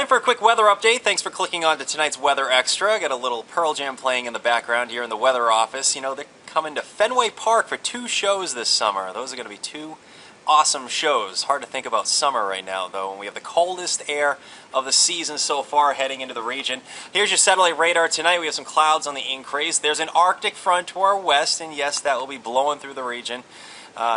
for a quick weather update. Thanks for clicking on to tonight's Weather Extra. Got a little Pearl Jam playing in the background here in the weather office. You know, they're coming to Fenway Park for 2 shows this summer. Those are going to be 2 awesome shows. Hard to think about summer right now, though, when we have the coldest air of the season so far heading into the region. Here's your satellite radar tonight. We have some clouds on the increase. There's an Arctic front to our west, and yes, that will be blowing through the region.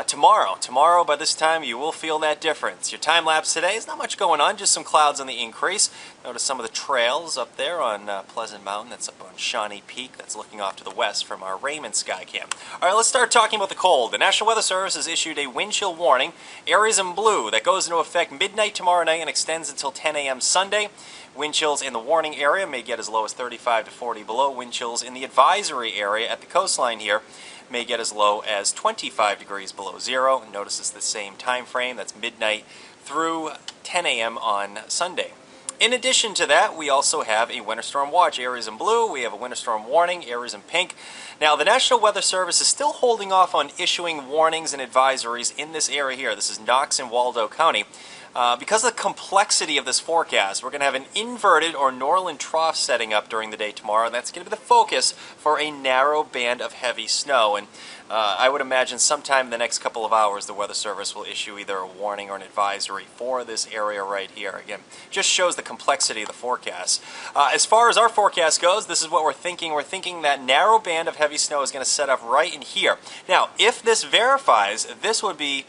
Tomorrow, by this time, you will feel that difference. Your time lapse today is not much going on, just some clouds on the increase. Notice some of the trails up there on Pleasant Mountain. That's up on Shawnee Peak. That's looking off to the west from our Raymond Skycam. All right, let's start talking about the cold. The National Weather Service has issued a wind chill warning, areas in blue, that goes into effect midnight tomorrow night and extends until 10 a.m. Sunday. Wind chills in the warning area may get as low as 35 to 40 below. Wind chills in the advisory area at the coastline here may get as low as 25 degrees below zero. Notice it's the same time frame. That's midnight through 10 a.m. on Sunday. In addition to that, we also have a winter storm watch, areas in blue. We have a winter storm warning, areas in pink. Now, the National Weather Service is still holding off on issuing warnings and advisories in this area here. This is Knox and Waldo County. Because of the complexity of this forecast, we're going to have an inverted or Norland trough setting up during the day tomorrow, and that's going to be the focus for a narrow band of heavy snow. And I would imagine sometime in the next couple of hours the Weather Service will issue either a warning or an advisory for this area right here. Again, just shows the complexity of the forecast. As far as our forecast goes, this is what we're thinking. We're thinking that narrow band of heavy snow is going to set up right in here. Now, if this verifies, this would be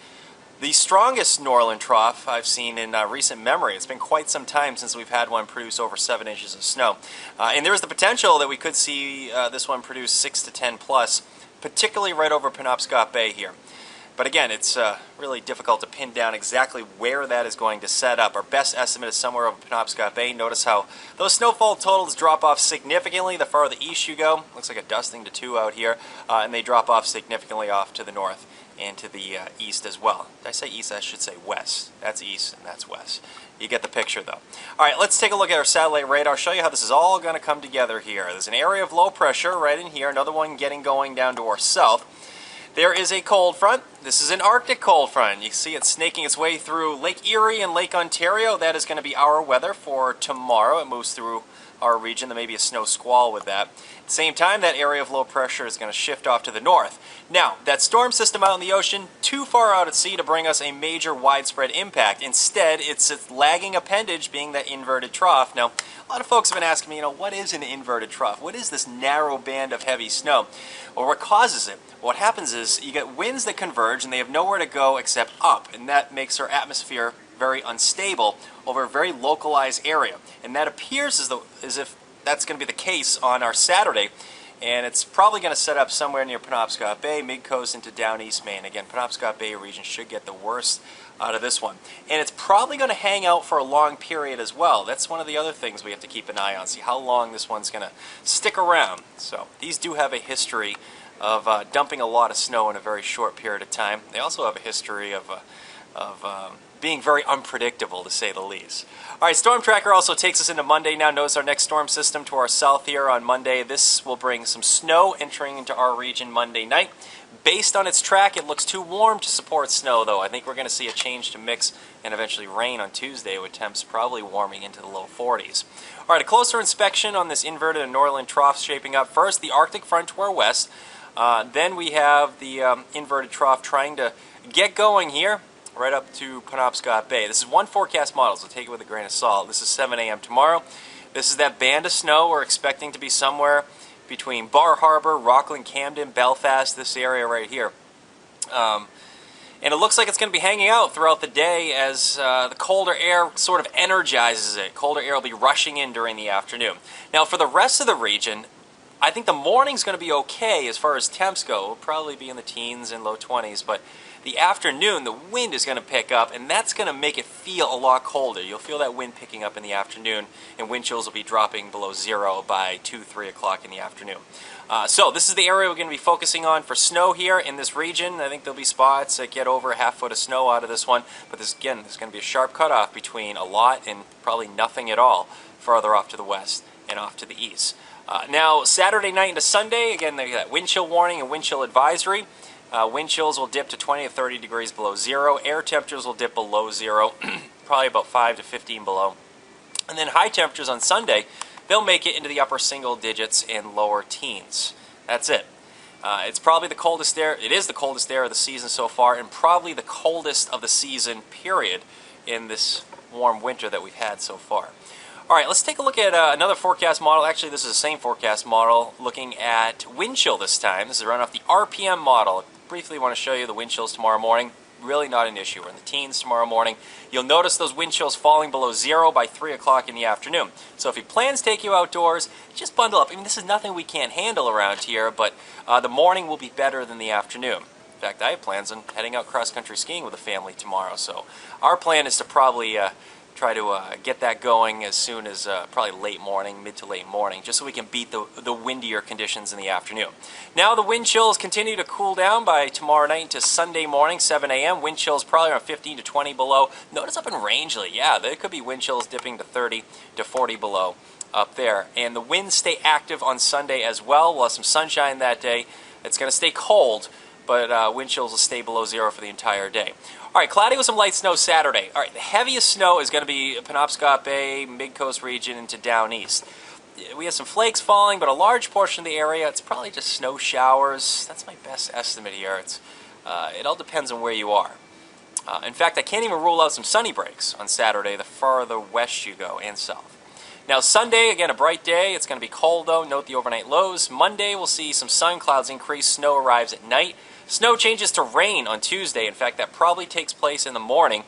the strongest Norland trough I've seen in recent memory. It's been quite some time since we've had one produce over 7 inches of snow. And there is the potential that we could see this one produce 6 to 10 plus, particularly right over Penobscot Bay here. But again, it's really difficult to pin down exactly where that is going to set up. Our best estimate is somewhere over Penobscot Bay. Notice how those snowfall totals drop off significantly the farther east you go. Looks like a dusting to 2 out here. And they drop off significantly off to the north and to the east as well. Did I say east? I should say west. That's east and that's west. You get the picture, though. All right, let's take a look at our satellite radar. I'll show you how this is all going to come together here. There's an area of low pressure right in here, another one getting going down to our south. There is a cold front. This is an Arctic cold front. You see it snaking its way through Lake Erie and Lake Ontario. That is going to be our weather for tomorrow. It moves through our region. There may be a snow squall with that. At the same time, that area of low pressure is going to shift off to the north. Now, that storm system out in the ocean, too far out at sea to bring us a major widespread impact. Instead, it's its lagging appendage being that inverted trough. Now, a lot of folks have been asking me, what is an inverted trough? What is this narrow band of heavy snow? Well, what causes it? What happens is you get winds that converge and they have nowhere to go except up, and that makes our atmosphere very unstable over a very localized area. And that appears as if that's going to be the case on our Saturday, and it's probably going to set up somewhere near Penobscot Bay, mid-coast into down East Maine. Again, Penobscot Bay region should get the worst out of this one. And it's probably going to hang out for a long period as well. That's one of the other things we have to keep an eye on, see how long this one's going to stick around. So these do have a history of dumping a lot of snow in a very short period of time. They also have a history of being very unpredictable, to say the least. All right, Storm Tracker also takes us into Monday now. Notice our next storm system to our south here on Monday. This will bring some snow entering into our region Monday night. Based on its track, it looks too warm to support snow, though. I think we're going to see a change to mix and eventually rain on Tuesday, with temps probably warming into the low 40s. All right, a closer inspection on this inverted and Norland trough shaping up. First, the Arctic front to our west. Then we have the inverted trough trying to get going here, right up to Penobscot Bay. This is one forecast model, so take it with a grain of salt. This is 7 a.m. tomorrow. This is that band of snow we're expecting to be somewhere between Bar Harbor, Rockland, Camden, Belfast, this area right here. And it looks like it's going to be hanging out throughout the day as the colder air sort of energizes it. Colder air will be rushing in during the afternoon. Now, for the rest of the region, I think the morning's going to be okay as far as temps go. We'll probably be in the teens and low 20s, but the afternoon, the wind is going to pick up, and that's going to make it feel a lot colder. You'll feel that wind picking up in the afternoon, and wind chills will be dropping below 0 by 2, 3 o'clock in the afternoon. So this is the area we're going to be focusing on for snow here in this region. I think there'll be spots that get over a half foot of snow out of this one, but there's going to be a sharp cutoff between a lot and probably nothing at all farther off to the west and off to the east. Now, Saturday night into Sunday, again, they got wind chill warning and wind chill advisory. Wind chills will dip to 20 to 30 degrees below 0. Air temperatures will dip below 0, probably about 5 to 15 below. And then high temperatures on Sunday, they'll make it into the upper single digits and lower teens. That's it. It's probably the coldest day. It is the coldest day of the season so far, and probably the coldest of the season, period, in this warm winter that we've had so far. All right, let's take a look at another forecast model. Actually, this is the same forecast model, looking at wind chill this time. This is run off the RPM model. I briefly want to show you the wind chills tomorrow morning. Really not an issue. We're in the teens tomorrow morning. You'll notice those wind chills falling below 0 by 3 o'clock in the afternoon. So if your plans take you outdoors, just bundle up. I mean, this is nothing we can't handle around here, but the morning will be better than the afternoon. In fact, I have plans on heading out cross-country skiing with the family tomorrow. So our plan is to probably try to get that going as soon as probably late morning, mid to late morning, just so we can beat the windier conditions in the afternoon. Now the wind chills continue to cool down by tomorrow night to Sunday morning, 7 a.m. Wind chills probably around 15 to 20 below. Notice up in Rangeley, yeah, there could be wind chills dipping to 30 to 40 below up there. And the winds stay active on Sunday as well. We'll have some sunshine that day. It's going to stay cold, but wind chills will stay below 0 for the entire day. All right, cloudy with some light snow Saturday. All right, the heaviest snow is going to be Penobscot Bay, mid-coast region into down east. We have some flakes falling, but a large portion of the area, it's probably just snow showers. That's my best estimate here. It all depends on where you are. In fact, I can't even rule out some sunny breaks on Saturday the farther west you go and south. Now Sunday, again, a bright day. It's going to be cold, though. Note the overnight lows. Monday, we'll see some sun, clouds increase. Snow arrives at night. Snow changes to rain on Tuesday. In fact, that probably takes place in the morning.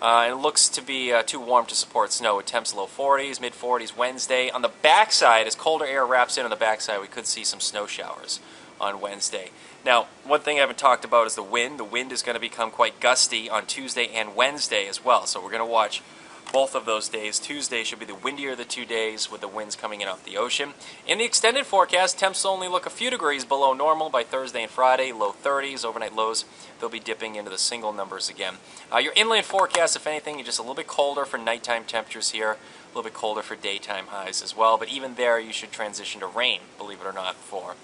It looks to be too warm to support snow with temps low 40s, mid 40s Wednesday. On the backside, as colder air wraps in on the backside, we could see some snow showers on Wednesday. Now, one thing I haven't talked about is the wind. The wind is going to become quite gusty on Tuesday and Wednesday as well. So we're going to watch both of those days. Tuesday should be the windier of the 2 days with the winds coming in off the ocean. In the extended forecast, temps only look a few degrees below normal by Thursday and Friday, low 30s, overnight lows. They'll be dipping into the single numbers again. Your inland forecast, if anything, is just a little bit colder for nighttime temperatures here, a little bit colder for daytime highs as well. But even there, you should transition to rain, believe it or not, for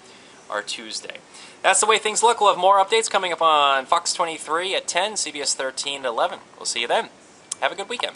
our Tuesday. That's the way things look. We'll have more updates coming up on Fox 23 at 10, CBS 13 at 11. We'll see you then. Have a good weekend.